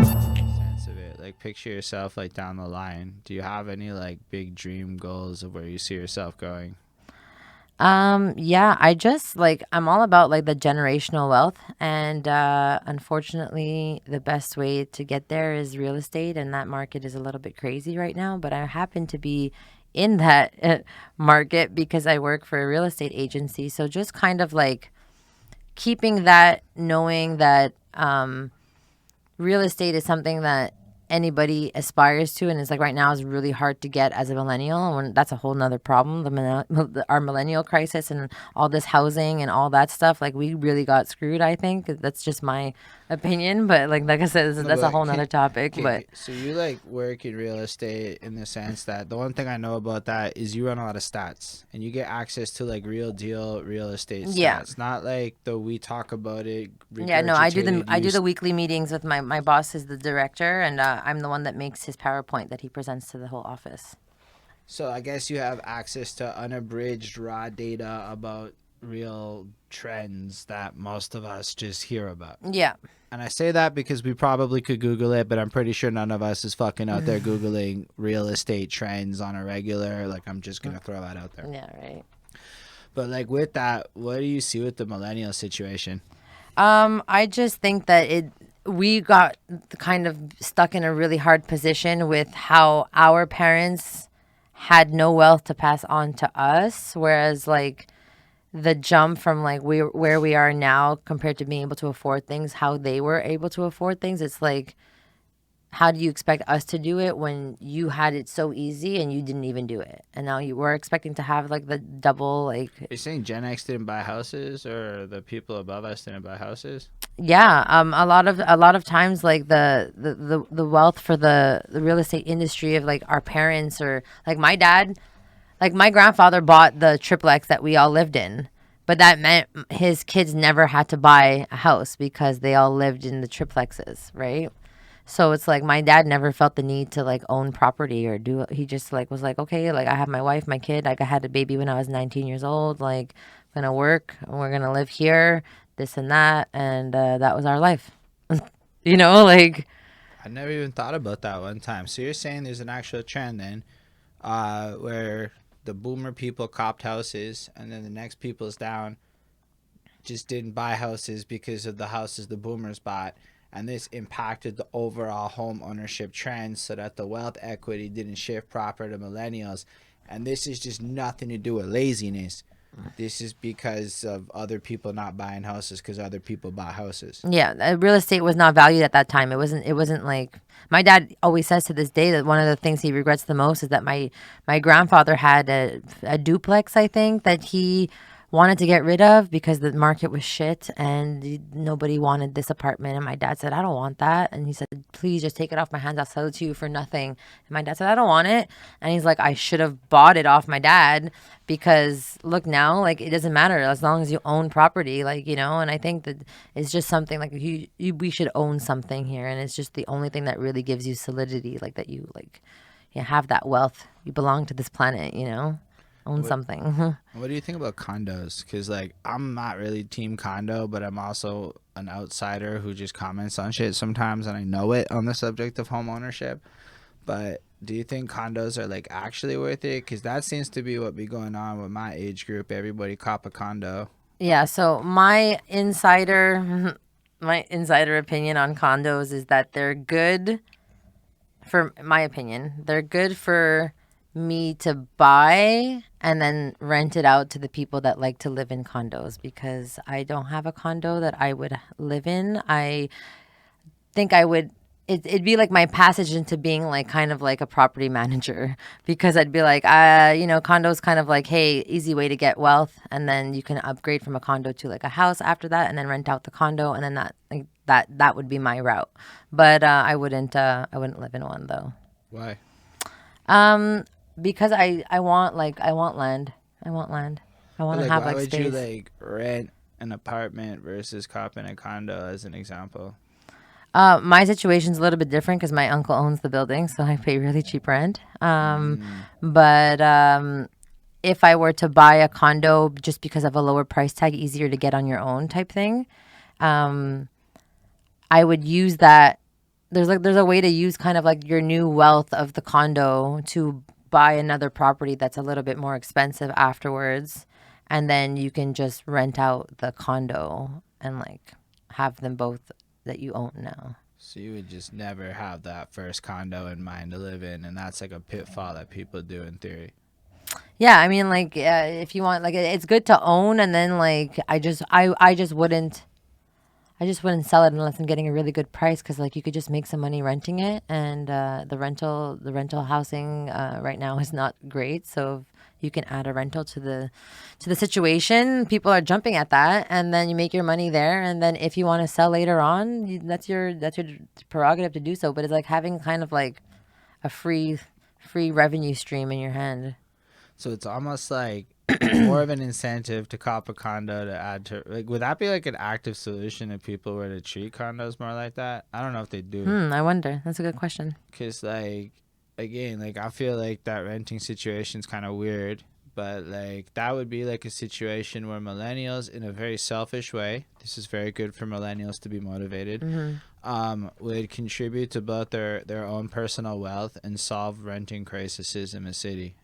Sense of it. Like picture yourself like down the line. Do you have any like big dream goals of where you see yourself going? Yeah, I just like I'm all about like the generational wealth and unfortunately the best way to get there is real estate and that market is a little bit crazy right now, but I happen to be in that market because I work for a real estate agency. So just kind of like keeping that knowing that real estate is something that anybody aspires to and it's like right now is really hard to get as a millennial and when, that's a whole nother problem our millennial crisis and all this housing and all that stuff like we really got screwed. I think that's just my opinion, but like I said, No, that's a but whole nother topic. But so you like work in real estate in the sense that the one thing I know about that is you run a lot of stats and you get access to like real deal real estate yeah, stats, not like the we talk about it yeah, no, regurgitated I do the use. weekly meetings with my boss is the director and I'm the one that makes his PowerPoint that he presents to the whole office. So I guess you have access to unabridged raw data about real trends that most of us just hear about. Yeah. And I say that because we probably could Google it, but I'm pretty sure none of us is fucking out there Googling real estate trends on a regular. Like, I'm just going to throw that out there. Yeah, right. But, like, with that, what do you see with the millennial situation? I just think that we got kind of stuck in a really hard position with how our parents had no wealth to pass on to us, whereas like the jump from like where we are now compared to being able to afford things, how they were able to afford things, it's like how do you expect us to do it when you had it so easy and you didn't even do it, and now you were expecting to have like the double like. Are you saying Gen X didn't buy houses or the people above us didn't buy houses? Yeah, a lot of times like the wealth for the real estate industry of like our parents or like my dad, like my grandfather bought the triplex that we all lived in, but that meant his kids never had to buy a house because they all lived in the triplexes, right? So it's like my dad never felt the need to like own property or do. He just like was like, okay, like I have my wife, my kid. Like I had a baby when I was 19 years old. Like I'm gonna work and we're gonna live here, this and that, and that was our life. You know, like I never even thought about that one time. So you're saying there's an actual trend then where the boomer people copped houses and then the next people's down just didn't buy houses because of the houses the boomers bought, and this impacted the overall home ownership trend so that the wealth equity didn't shift proper to millennials. And this is just nothing to do with laziness. This is because of other people not buying houses because other people bought houses. yeah, real estate was not valued at that time. It wasn't like my dad always says to this day that one of the things he regrets the most is that my grandfather had a duplex, I think, that he wanted to get rid of because the market was shit and nobody wanted this apartment. And my dad said, I don't want that. And he said, please just take it off my hands. I'll sell it to you for nothing. And my dad said, I don't want it. And he's like, I should have bought it off my dad because look now, like it doesn't matter as long as you own property, like, you know. And I think that it's just something like we should own something here. And it's just the only thing that really gives you solidity, like that you have that wealth. You belong to this planet, you know, own What something. What do you think about condos? Because like I'm not really team condo, but I'm also an outsider who just comments on shit sometimes, and I know it on the subject of home ownership. But do you think condos are like actually worth it? Because that seems to be what be going on with my age group. Everybody cop a condo. Yeah, so my insider opinion on condos is that they're good for my opinion. They're good for me to buy and then rent it out to the people that like to live in condos because I don't have a condo that I would live in. I think I would it'd be like my passage into being like kind of like a property manager because I'd be like, you know, condos kind of like, hey, easy way to get wealth, and then you can upgrade from a condo to like a house after that, and then rent out the condo, and then that like that would be my route. But I wouldn't live in one though. Why? Um, because I want land. I want land. I But want to like, have why like would you space. like rent an apartment versus copping a condo as an example? My situation's a little bit different because my uncle owns the building, so I pay really cheap rent. Mm. But if I were to buy a condo just because of a lower price tag, easier to get on your own type thing, I would use that. There's a way to use kind of like your new wealth of the condo to buy another property that's a little bit more expensive afterwards, and then you can just rent out the condo and like have them both that you own now. So you would just never have that first condo in mind to live in, and that's like a pitfall that people do in theory. Yeah, I mean, like, if you want, like, it's good to own, and then like, I just wouldn't sell it unless I'm getting a really good price, because like you could just make some money renting it, and the rental housing right now is not great. So if you can add a rental to the situation, people are jumping at that, and then you make your money there, and then if you want to sell later on, that's your prerogative to do so. But it's like having kind of like a free revenue stream in your hand. So it's almost like more of an incentive to cop a condo to add to, like, would that be like an active solution if people were to treat condos more like that? I don't know if they do. I wonder. That's a good question. Because, like, again, like, I feel like that renting situation is kind of weird, but like that would be like a situation where millennials, in a very selfish way, this is very good for millennials to be motivated, would contribute to both their own personal wealth and solve renting crises in the city.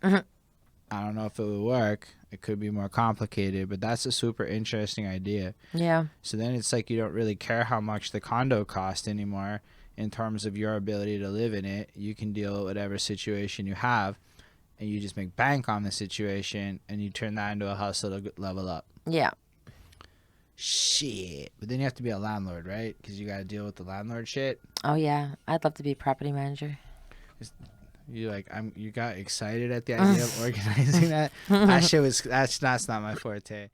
I don't know if it would work. It could be more complicated, but that's a super interesting idea. Yeah. So then it's like you don't really care how much the condo costs anymore in terms of your ability to live in it. You can deal with whatever situation you have, and you just make bank on the situation, and you turn that into a hustle to level up. Yeah. Shit. But then you have to be a landlord, right? Because you got to deal with the landlord shit. Oh yeah. I'd love to be a property manager. You like you got excited at the idea of organizing that. That shit was that's not my forte.